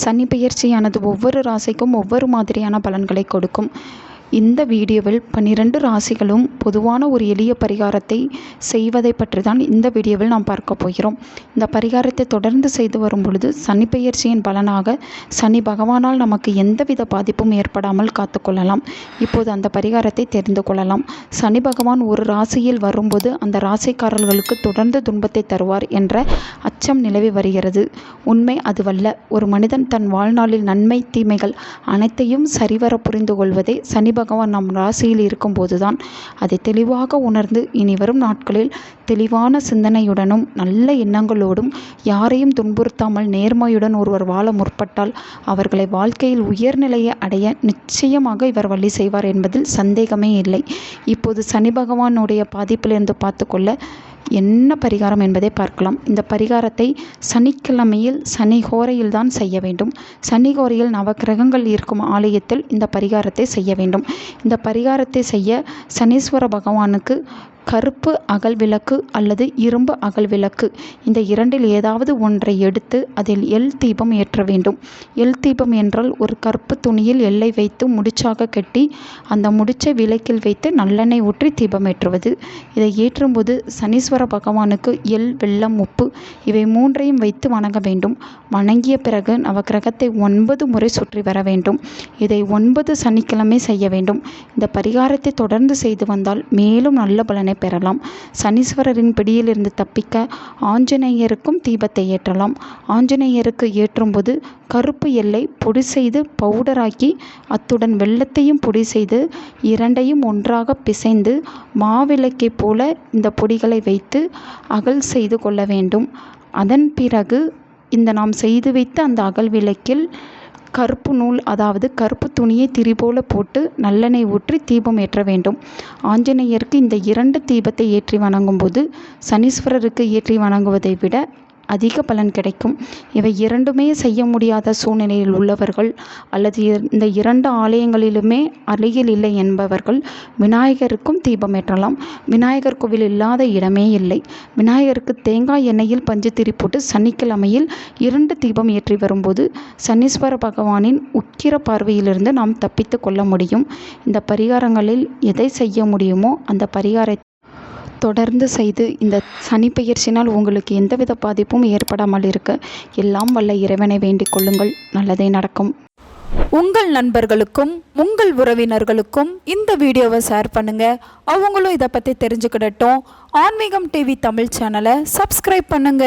சனி பெயர்ச்சியானது ஒவ்வொரு ராசிக்கும் ஒவ்வொரு மாதிரியான பலன்களை கொடுக்கும். இந்த வீடியோவில் 12 ராசிகளும் பொதுவான ஒரு எளிய பரிகாரத்தை செய்வதை பற்றி தான் இந்த வீடியோவில் நாம் பார்க்க போகிறோம். இந்த பரிகாரத்தை தொடர்ந்து செய்து வரும் பொழுது சனி பெயர்ச்சியின் பலனாக சனி பகவானால் நமக்கு எந்தவித பாதிப்பும் ஏற்படாமல் காத்துக்கொள்ளலாம். இப்போது அந்த பரிகாரத்தை தெரிந்து கொள்ளலாம். சனி பகவான் ஒரு ராசியில் வரும்போது அந்த ராசிக்காரர்களுக்கு தொடர்ந்து துன்பத்தை தருவார் என்ற அச்சம் நிலவி வருகிறது. உண்மை அதுவல்ல. ஒரு மனிதன் தன் வாழ்நாளில் நன்மை தீமைகள் அனைத்தையும் சரிவர புரிந்து கொள்வதே சனி பகவான் நம் ராசியில் இருக்கும்போதுதான். அதை தெளிவாக உணர்ந்து இனி வரும் நாட்களில் தெளிவான சிந்தனையுடனும் நல்ல எண்ணங்களோடும் யாரையும் துன்புறுத்தாமல் நேர்மையுடன் ஒருவர் வாழ முற்பட்டால் அவர்களை வாழ்க்கையில் உயர்நிலையை அடைய நிச்சயமாக இவர் வழி செய்வார் என்பதில் சந்தேகமே இல்லை. இப்போது சனி பகவானுடைய பாதிப்பிலிருந்து பார்த்துக்கொள்ள என்ன பரிகாரம் என்பதை பார்க்கலாம். இந்த பரிகாரத்தை சனிக்கிழமையில் சனி ஹோரையில் தான் செய்ய வேண்டும். சனி ஹோரையில் நவக்கிரகங்கள் இருக்கும் ஆலயத்தில் இந்த பரிகாரத்தை செய்ய வேண்டும். இந்த பரிகாரத்தை செய்ய சனீஸ்வர பகவானுக்கு கருப்பு அகல் விளக்கு அல்லது இரும்பு அகல் விளக்கு இந்த இரண்டில் ஏதாவது ஒன்றை எடுத்து அதில் எல் தீபம் ஏற்ற வேண்டும். எல் தீபம் என்றால் ஒரு கருப்பு துணியில் எல்லை வைத்து முடிச்சாக கட்டி அந்த முடிச்சை விளக்கில் வைத்து நல்லெண்ணெய் ஊற்றி தீபம் ஏற்றுவது. இதை ஏற்றும்போது சனீஸ்வர பகவானுக்கு எல், வெல்லம், உப்பு இவை மூன்றையும் வைத்து வணங்க வேண்டும். வணங்கிய பிறகு நவக்கிரகத்தை 9 முறை சுற்றி வர வேண்டும். இதை 9 சனிக்கிழமை செய்ய வேண்டும். இந்த பரிகாரத்தை தொடர்ந்து செய்து வந்தால் மேலும் நல்ல பலனை பெறலாம். சனீஸ்வரரின் பிடியிலிருந்து தப்பிக்க ஆஞ்சநேயருக்கும் தீபத்தை ஏற்றலாம். ஆஞ்சநேயருக்கு ஏற்றும்போது கருப்பு எல்லை பொடி செய்து பவுடராக்கி அத்துடன் வெல்லத்தையும் பொடி செய்து இரண்டையும் ஒன்றாக பிசைந்து மாவிளக்கை போல இந்த பொடிகளை வைத்து அகல் செய்து கொள்ள வேண்டும். அதன் பிறகு இந்த நாம் செய்து வைத்த அந்த அகல் விளக்கில் கருப்பு நூல் அதாவது கருப்பு துணியை திரி போல போட்டு நல்லெண்ணெய் ஊற்றி தீபம் ஏற்ற வேண்டும். ஆஞ்சநேயருக்கு இந்த 2 தீபத்தை ஏற்றி வணங்கும்போது சனீஸ்வரருக்கு ஏற்றி வணங்குவதை விட அதிக பலன் கிடைக்கும். இவை இரண்டுமே செய்ய முடியாத சூழ்நிலையில் உள்ளவர்கள் அல்லது இந்த 2 ஆலயங்களிலுமே அருகில் இல்லை என்பவர்கள் விநாயகருக்கும் தீபம் ஏற்றலாம். விநாயகர் கோவில் இல்லாத இடமே இல்லை. விநாயகருக்கு தேங்காய் எண்ணெயில் பஞ்சு திரி போட்டு சனிக்கிழமையில் 2 தீபம் ஏற்றி வரும்போது சனீஸ்வர பகவானின் உக்கிர பார்வையிலிருந்து நாம் தப்பித்து கொள்ள முடியும். இந்த பரிகாரங்களில் எதை செய்ய முடியுமோ அந்த பரிகாரத்தை தொடர்ந்து செய்து இந்த சனி பெயர்ச்சினால் உங்களுக்கு எந்தவித பாதிப்பும் ஏற்படாமல் இருக்க எல்லாம் வல்ல இறைவனை வேண்டிக் கொள்ளுங்கள். நல்லதே நடக்கும். உங்கள் நண்பர்களுக்கும் உங்கள் உறவினர்களுக்கும் இந்த வீடியோவை ஷேர் பண்ணுங்க. அவங்களும் இதை பற்றி தெரிஞ்சுக்கிடட்டும். ஆன்மீகம் டிவி தமிழ் சேனலை சப்ஸ்கிரைப் பண்ணுங்க.